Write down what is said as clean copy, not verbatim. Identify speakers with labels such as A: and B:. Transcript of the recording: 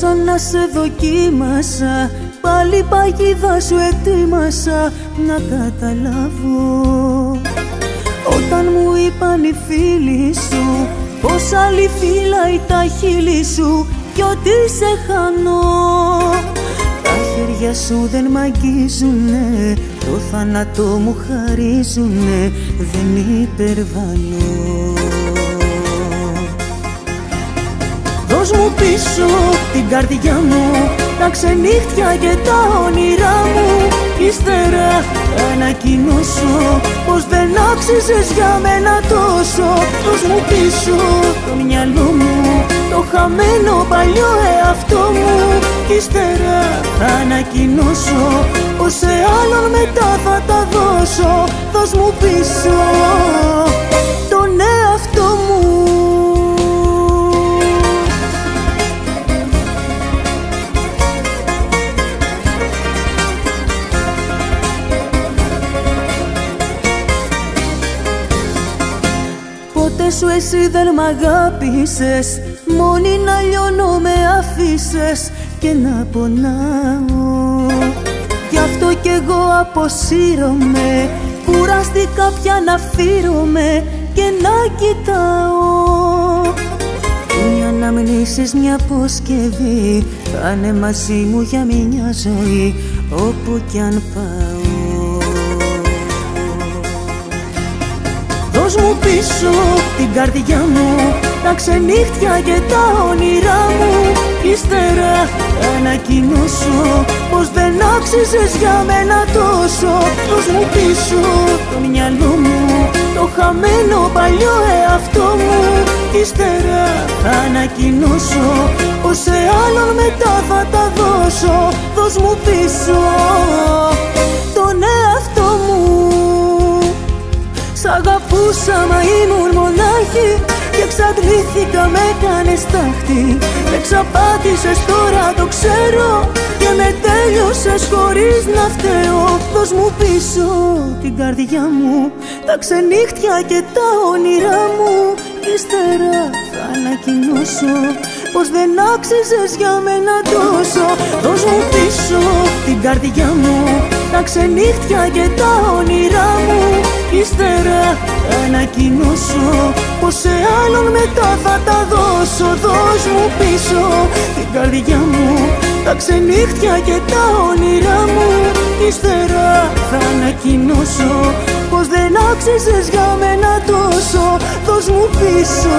A: ξανά σε δοκίμασα, πάλι παγίδα σου ετοίμασα να καταλάβω. Όταν μου είπαν οι φίλοι σου πως άλλη φύλαει τα χείλη σου κι ότι σε χάνω, τα χέρια σου δεν μ' αγγίζουνε, το θάνατο μου χαρίζουνε, δεν υπερβάλλω. Δώσ' μου πίσω την καρδιά μου, τα ξενύχτια και τα όνειρά μου, ύστερα θα ανακοινώσω πως δεν άξιζες για μένα τόσο. Δώσ' μου πίσω το μυαλό μου, το χαμένο παλιό εαυτό μου, ύστερα θα ανακοινώσω πως σε άλλον μετά θα τα δώσω. Δώσ' μου πίσω τον εαυτό μου. Σου εσύ δεν μ' αγάπησες, μόνη να λιώνω με αφήσες και να πονάω. Γι' αυτό κι εγώ αποσύρωμαι, κουράστηκα πια να φύρομαι και να κοιτάω. Οι αναμνήσεις μια αποσκευή θα είναι μαζί μου για μια ζωή, όπου κι αν πάω. Δώσ' μου πίσω την καρδιά μου, τα ξενύχτια και τα όνειρά μου, ύστερα θα ανακοινώσω πως δεν άξιζες για μένα τόσο. Δώσ' μου πίσω το μυαλό μου, το χαμένο παλιό εαυτό μου, ύστερα θα ανακοινώσω πως σε άλλον μετά θα τα δώσω. Δώσ' μου πίσω τον εαυτό μου. Σ' αγαπούσα μα ήμουν μονάχη και εξαντλήθηκα, με κάνες τάχτη. Με εξαπάτησες τώρα το ξέρω και με τέλειωσες χωρίς να φταίω. Δώσ' μου πίσω την καρδιά μου, τα ξενύχτια και τα όνειρά μου, ύστερα θα ανακοινώσω πως δεν άξιζες για μένα τόσο. Δώσ' μου πίσω την καρδιά μου, τα ξενύχτια και τα όνειρά μου, ύστερα θα ανακοινώσω πως σε άλλον μετά θα τα δώσω. Δώσ' μου πίσω την καρδιά μου, τα ξενύχτια και τα όνειρά μου, ύστερα θα ανακοινώσω πως δεν άξιζες για μένα τόσο. Δώσ' μου πίσω